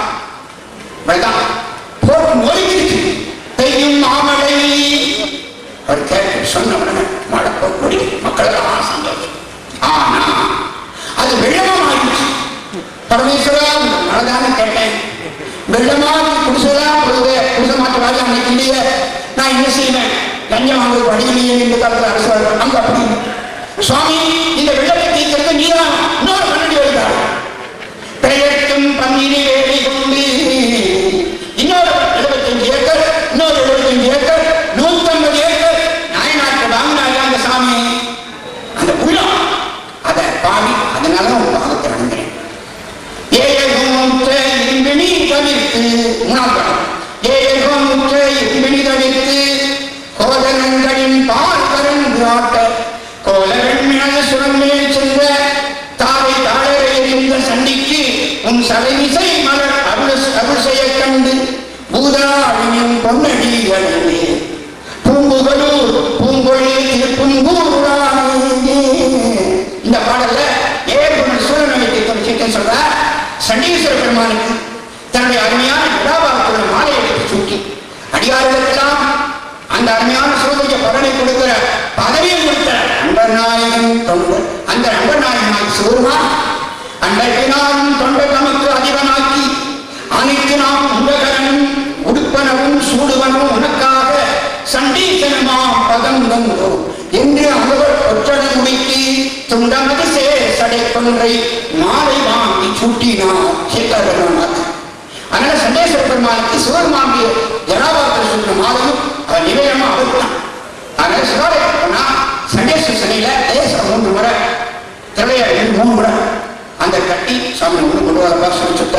போட்டு மொழிச்சு பெய்யும் மாமழை. அவர் கேட்டு சொன்ன உடனே மழை போட்டு மக்களுக்கு சந்தோஷம். ஆனா அது வெள்ளமா ஆயிடுச்சு. பரமேஸ்வரா மழைதானே கேட்டேன், வெள்ளமா குடிசைதான் பொழுது குடிசை மாற்ற ராஜா அன்னைக்கு இல்லையே, நான் என்ன செய்வேன்? லஞ்சம் வாங்க வழியிலேயே இந்த காலத்தில் அரசு அங்க அப்படி சுவாமி இந்த வெள்ளத்தை தீர்க்கிறது நீதான் இன்னொரு 12 வருகிறார். பெயர்க்கும் பன்னீரை வேலை கொண்டு இன்னொரு 75 ஏக்கர், இன்னொரு 75 ஏக்கர், 150 ஏக்கர் நாயனாற்ற வாங்கினாங்க அந்த சாமி. அந்த உள்ளம் அதை பாவி, அதனால உங்க பாகத்தை அடைந்தேன். ஏகோமுற்ற இரும்பினி தவிர்த்து 3ஆம் பாடம். ஏகோமுற்ற இரும்பினி தவிர்த்து கோதனங்களின் பால் கரந்து ஆட்ட கோலவெண் மேல சுரமேல் சென்ற தாவை தாழரை எறிந்த சண்டிக்கு உன் சதைமிசை மலர் அருள் செய்ய கண்டு பூதாவின் பொன்னடி அடைந்தே பூம்புகளூர் பூங்கொழி திருப்புங்கூரானே. இந்த பாடல்ல ஏற்படும் சூழநமைக்கு சிக்கன் சொல்ற சண்டீஸ்வர பெருமானுக்கு தன்னுடைய அருமையான விழாபாரத்துள்ள மாலையை எடுத்து சூட்டி அடியார்களுக்கெல்லாம் அந்த அருமையான சூழலுக்கு பலனை கொடுக்கிற பதவியை கொடுத்த அன்பர்நாயகன் தொண்டு. அந்த அன்பர்நாயகனாகி சிவருமான் அண்டர்கினாலும் தொண்டை நமக்கு அதிபனாக்கி அனைத்து நாம் உண்டகரனும் உடுப்பனவும் சூடுவனும் உனக்காக சண்டீசனமா பதம் தந்தோ என்று அவர் ஒற்றனை முடித்து துண்டமது சடை கொன்றை மாலை வாங்கி சூட்டினார் சேகரநாத். அதனால சண்டேஸ்வர பெருமானுக்கு சிவபெருமானுடைய ஜனாபாரத்தில் சுற்ற மாலையும் அவர் நிலையமா அவர்தான். அதனால சிவாலயம் போனா சண்டேஸ்வர சனையில தேசம் 3 முறை திரையாடு 3 முறை அந்த கட்டி சாமி கொண்டு வரப்பா சொல்லிச்சுட்ட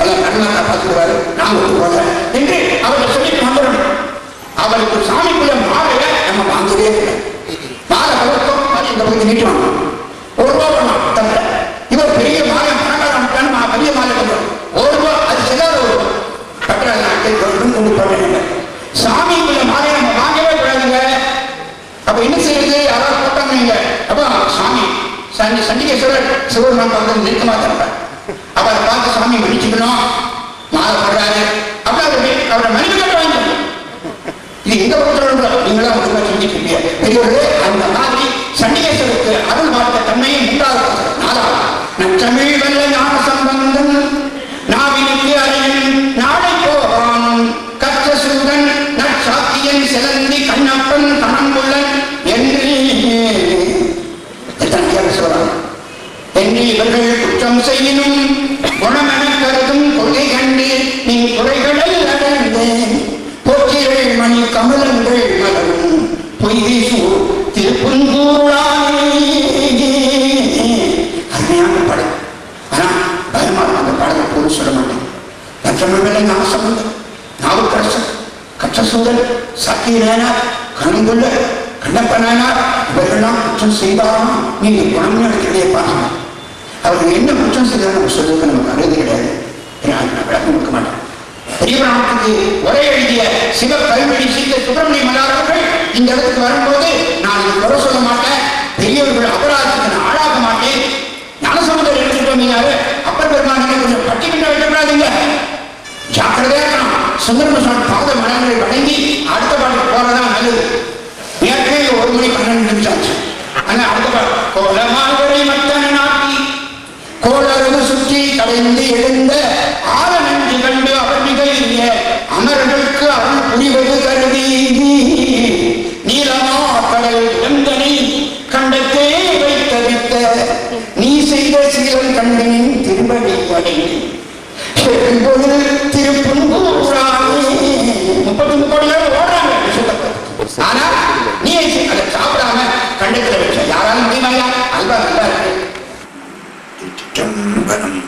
எல்லாம் கண்ணாக்கா பார்த்துக்குவாரு, நான் கொண்டு போகிறேன் என்று அவர்கள் சொல்லிட்டு வந்துடணும். அவருக்கு சாமிக்குள்ள மாலைய நம்ம வாங்கவே இல்லை. மாலை வளர்க்கும் இந்த பகுதி நீட்டுவாங்க, 1 ரூபா பண்ணலாம் தவிர. இவர் பெரிய மாலை பணக்காரன் பெரிய மாலை பண்ணுறோம் 1 ரூபா, அது செல்லாத ஒரு கட்டுறாங்க நாட்கள் கொண்டு போடுறாங்க. சாமிக்குள்ள மாலையை நம்ம வாங்கவே கூடாதுங்க. அப்ப என்ன செய்யறது? யாராவது போட்டாங்க அப்ப சாமி சண்டிகேஸ்வரர் சிவபெருமான் பக்கத்தில் நெருக்கமா தரப்பார். அவரை பார்த்து சாமி மன்னிச்சுக்கணும், மாலை போடுறாரு அப்படி அவரை மன்னிக்க வாங்கிக்கணும். இது எங்க பக்கத்தில் நீங்களாம் ஒழுங்கா செஞ்சுட்டு பெரியவர்களே. அந்த மாதிரி சண்டிகேஸ்வருக்கு அருள் பார்த்த தன்மையும் 3வது 4வது நற்றமிழ் வெள்ள ஞான சம்பந்தம் நாவினுக்கு அறையும் நாளை போவான் கற்ற ரத்தசூதன், சத்திய நாயனார், கணங்குள்ள கண்ணப்ப நாயனார் இவர்களெல்லாம் குற்றம் செய்தாலும் நீங்க குணம் நடக்கிறதேப்பா. அவர்கள் என்ன குற்றம் செய்தாலும் நம்ம சொல்லுவதற்கு நமக்கு அருகதை கிடையாது. விளக்கம் கொடுக்க மாட்டேன். பெரியவராமத்துக்கு ஒரே எழுதிய சிவ கல்வெளி சீத்த சுப்பிரமணிய மல்லாரவர்கள் இந்த இடத்துக்கு வரும்போது நான் இது குறை சொல்ல மாட்டேன், பெரியவர்கள் அபராதத்துக்கு நான் ஆளாக மாட்டேன், ஞானசமுதர் எடுத்துட்டோம். அப்பர் பெருமானே கொஞ்சம் பட்டி கிட்ட வைக்கப்படாதீங்க, ஜாக்கிரதையா இருக்கணும். சுந்தரம சுவாமி பாத மலங்களை வணங்கி அடுத்த பாட்டுக்கு போறதான் நல்லது. ஏற்கனவே 1 மணி 12 நிமிஷம் ஆச்சு. ஆனா அடுத்த பாட்டு கோலமாகரை மத்தன நாட்டி கோளறு சுற்றி கடைந்து எழுந்த ஆல நஞ்சு கண்டு அவர் மிகைய அமர்களுக்கு அருள் புரிவது கருதி நீலமா கடல் எந்தனை கண்டத்தே வைத்தவித்த நீ செய்த சீரன் கண்டனின் திரும்படி அடைந்து திருப்பூராமே 33 கோடி பேர் ஓடுறாங்க. ஆனா நீ அதை சாப்பிடாம கண்டத்துல வச்ச யாராலும் முடியுமாயா? அல்வா நல்லா இருக்கு.